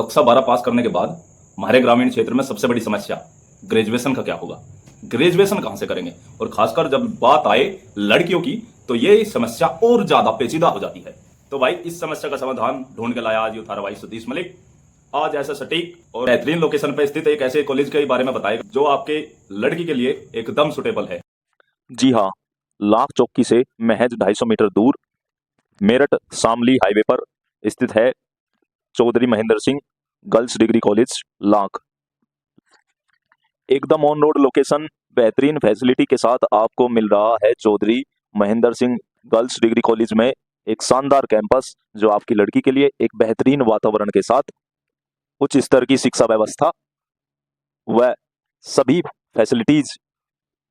कक्षा 12 पास करने के बाद हमारे ग्रामीण क्षेत्र में सबसे बड़ी समस्या ग्रेजुएशन का क्या होगा, ग्रेजुएशन कहां से करेंगे। और खासकर जब बात आए लड़कियों की तो ये समस्या और ज्यादा पेचीदा हो जाती है। तो भाई इस समस्या का समाधान ढूंढ के लाया आज यूथ भाई सतीश मलिक। आज ऐसा सटीक और बेहतरीन लोकेशन पर स्थित एक ऐसे कॉलेज के बारे में बताएगा जो आपके लड़की के लिए एकदम सुटेबल है। जी हाँ, लाख चौकी से महज 250 मीटर दूर मेरठ शामली हाईवे पर स्थित है Chaudhary Mahendra Singh girls degree college लाख। एकदम ऑन रोड लोकेशन, बेहतरीन फैसिलिटी के साथ आपको मिल रहा है Chaudhary Mahendra Singh girls degree college में एक शानदार कैंपस जो आपकी लड़की के लिए एक बेहतरीन वातावरण के साथ उच्च स्तर की शिक्षा व्यवस्था व सभी फैसिलिटीज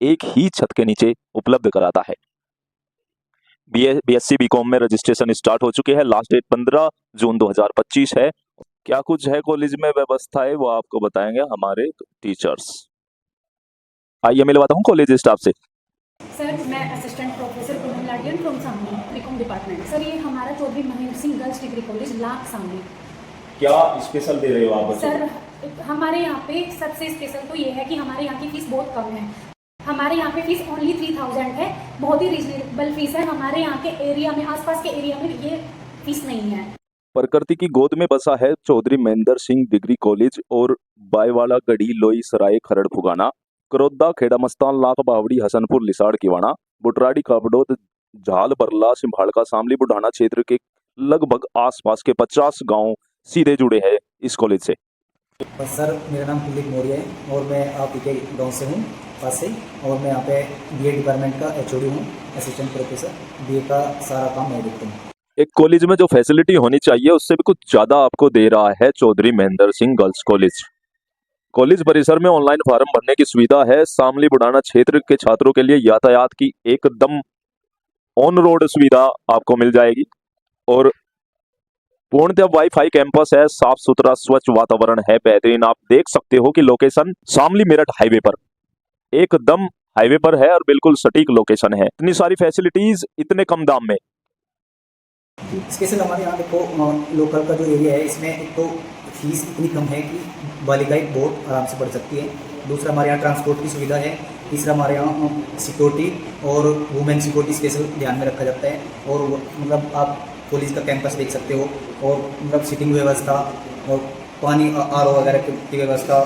एक ही छत के नीचे उपलब्ध कराता है। बीएससी बीकॉम में रजिस्ट्रेशन स्टार्ट हो चुके हैं। लास्ट डेट 15 जून 2025 है। क्या कुछ है कॉलेज में व्यवस्थाएं वो आपको बताएंगे हमारे टीचर्स। आइए मिलवाता हूँ कॉलेज स्टाफ से। सर मैं assistant professor Poonam Ladian from Shamli BCom department. Sir ये हमारा Chaudhary Mahendra Singh girls degree college Lakh Shamli. क्या स्पेशल दे रहे हो आप? सर हमारे यहाँ पे सबसे स्पेशल तो ये है कि हमारे यहाँ की फीस बहुत कम है। हमारे यहाँ पे फीस ओनली 3000 है, बहुत ही रीजनेबल फीस है। हमारे यहाँ के एरिया में, आसपास के एरिया में ये फीस नहीं है। प्रकृति की गोद में बसा है चौधरी महेंद्र सिंह डिग्री कॉलेज और बायवाड़ा गढ़ी लोई सराय खरड़ फुगाना करोदा खेड़ा मस्तान लाख बावड़ी हसनपुर लिसाड़ किवाड़ा बुटराड़ी काबडोद झाल बरला सिंभाड़का शामली बुढ़ाना क्षेत्र के लगभग आसपास के 50 गांव सीधे जुड़े हैं इस कॉलेज से। सर मेरा नाम कुलदीप मौर्य है और मैं आप के गांव से हूँ पास से, और मैं यहाँ पे बीए डिपार्टमेंट का एचओडी हूँ, असिस्टेंट प्रोफेसर। बीए का सारा काम मैं देखता हूँ। एक कॉलेज में जो फैसिलिटी होनी चाहिए उससे भी कुछ ज्यादा आपको दे रहा है Chaudhary Mahendra Singh girls college. College परिसर में ऑनलाइन फॉर्म भरने की सुविधा है। शामली बुढ़ाना क्षेत्र के छात्रों के लिए यातायात की एकदम ऑन रोड सुविधा आपको मिल जाएगी और पूर्णतः वाईफाई कैंपस है। साफ सुथरा स्वच्छ वातावरण है, बेहतरीन। आप देख सकते हो कि लोकेशन शामली मेरठ हाईवे पर एकदम हाईवे पर है और बिल्कुल सटीक लोकेशन है। इतनी सारी फैसिलिटीज इतने कम दाम में। स्पेशल हमारे यहाँ देखो लोकल का जो एरिया है इसमें एक तो फीस इतनी कम है कि बालिकाएं बहुत आराम से पढ़ सकती है। दूसरा हमारे यहाँ ट्रांसपोर्ट की सुविधा है। तीसरा हमारे यहाँ सिक्योरिटी और वुमेन सिक्योरिटी स्पेशल ध्यान में रखा जाता है। और मतलब आप कॉलेज का कैंपस देख सकते हो, और मतलब सीटिंग व्यवस्था और पानी आरओ वगैरह की व्यवस्था,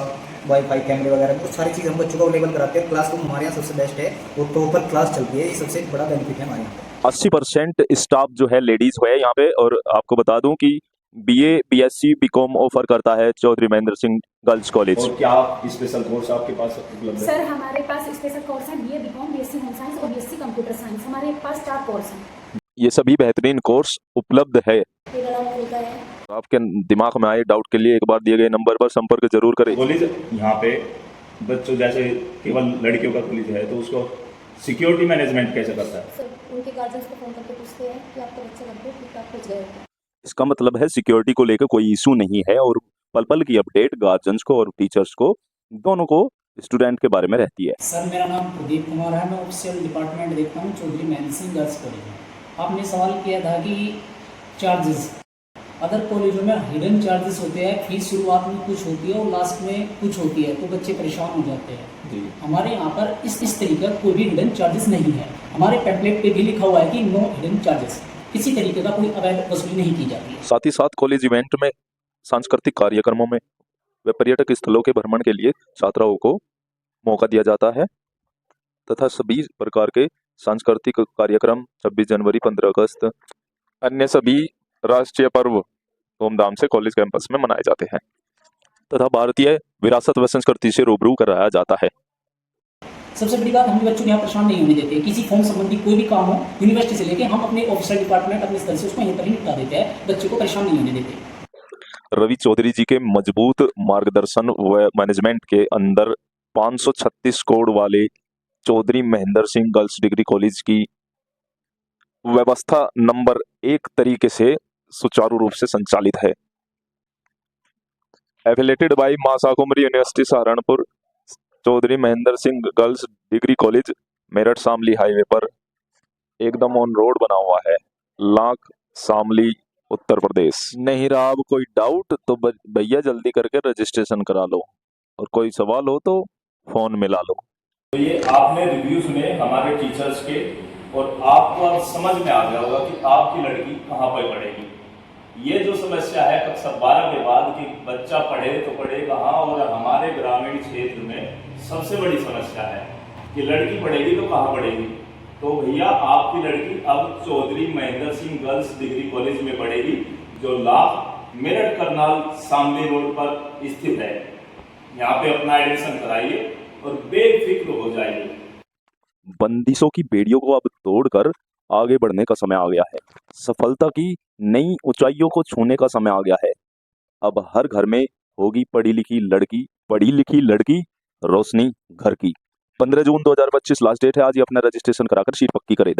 वाईफाई कैमरे वगैरह, बहुत सारी चीज़ हम बच्चों को अवेलेबल कराते हैं। क्लास रूम हमारे यहाँ सबसे बेस्ट है और प्रॉपर क्लास चलती है, ये सबसे बड़ा बेनिफिट है हमारे यहाँ। 80% स्टाफ जो है लेडीज है यहाँ पे। और आपको बता दूं कि बीए बीएससी बीकॉम ऑफर करता है चौधरी महेंद्र सिंह गर्ल्स कॉलेज। और क्या स्पेशल कोर्स आपके पास उपलब्ध है? सर हमारे पास स्पेशल कोर्स है BA BCom, BSc home science और बीएससी कंप्यूटर साइंस। हमारे पास 4 कोर्स हैं। ये सभी बेहतरीन कोर्स उपलब्ध है। आपके दिमाग में आए डाउट के लिए एक बार दिए गए नंबर पर संपर्क जरूर करें। कॉलेज यहाँ पे बच्चों जैसे केवल लड़कियों का कॉलेज है तो उसको सिक्योरिटी मैनेजमेंट कैसे करता है? सर उनके गार्जियंस को फोन करके पूछते हैं कि आपका बच्चा लग गया, ठीक आप पहुंच गए। इसका मतलब है सिक्योरिटी को लेकर कोई इशू नहीं है और पल पल की अपडेट गार्जियंस को और टीचर्स को, दोनों को, स्टूडेंट के बारे में रहती है। सर मेरा नाम प्रदीप कुमार है, मैं ऑफिशियल डिपार्टमेंट देखता हूँ चौधरी महेंद्र सिंह गर्ल्स कॉलेज। आपने सवाल किया था कि चार्जेस, अदर कॉलेजों में हिडन चार्जेस होते हैं। फीस शुरुआत में कुछ होती है और लास्ट में कुछ होती है, तो बच्चे परेशान हो जाते हैं। हमारे यहाँ पर इस तरीके का कोई भी हिडन चार्जेस नहीं है। हमारे पैम्पलेट पे भी लिखा हुआ है कि नो हिडन चार्जेस, किसी तरीके का कोई अवैध वसूली नहीं की जाती है। साथ ही साथ कॉलेज इवेंट में, सांस्कृतिक कार्यक्रमों में व पर्यटक स्थलों के भ्रमण के लिए छात्राओं को मौका दिया जाता है तथा सभी प्रकार के सांस्कृतिक कार्यक्रम 26 जनवरी 15 अगस्त अन्य सभी राष्ट्रीय पर्व धूमधाम से कॉलेज कैंपस में मनाए जाते हैं तथा भारतीय विरासत व संस्कृति से रूबरू कराया जाता है। सबसे बड़ी बात, हम भी बच्चों को यहाँ परेशान नहीं होने देते। किसी फॉर्म संबंधी कोई भी काम हो यूनिवर्सिटी से लेके, हम अपने ऑफिशियल डिपार्टमेंट अपने स्तर से उसको यहीं पर ही निपटा देते हैं, बच्चे को परेशान नहीं होने देते। रवि चौधरी जी के मजबूत मार्गदर्शन व मैनेजमेंट के अंदर 536 कोड वाले Chaudhary Mahendra Singh girls degree college की व्यवस्था नंबर 1 तरीके से सुचारू रूप से संचालित है। Affiliated by Maa Shakumbhari university Saharanpur, Chaudhary Mahendra Singh girls degree college Meerut Shamli highway पर एकदम ऑन रोड बना हुआ है। लाख शामली उत्तर प्रदेश। नहीं रहा अब कोई डाउट तो भैया जल्दी करके रजिस्ट्रेशन करा लो, और कोई सवाल हो तो फोन मिला लो। तो ये आपने रिव्यू सुने हमारे टीचर्स के, और आपको अब समझ में आ गया होगा कि आपकी लड़की कहाँ पर पढ़ेगी। ये जो समस्या है कक्षा 12 के बाद कि बच्चा पढ़े तो पढ़े कहाँ, और हमारे ग्रामीण क्षेत्र में सबसे बड़ी समस्या है कि लड़की पढ़ेगी तो कहाँ पढ़ेगी। तो भैया आपकी लड़की अब Chaudhary Mahendra Singh girls degree college में पढ़ेगी, जो लाभ मेरठ करनाल शामली रोड पर स्थित है। यहाँ पे अपना एडमिशन कराइए और बेफिक्र हो जाइए। बंदिशों की बेड़ियों को अब तोड़कर आगे बढ़ने का समय आ गया है। सफलता की नई ऊंचाइयों को छूने का समय आ गया है। अब हर घर में होगी पढ़ी लिखी लड़की, रोशनी घर की। 15 जून 2025 लास्ट डेट है। आज ही अपना रजिस्ट्रेशन कराकर सीट पक्की करें।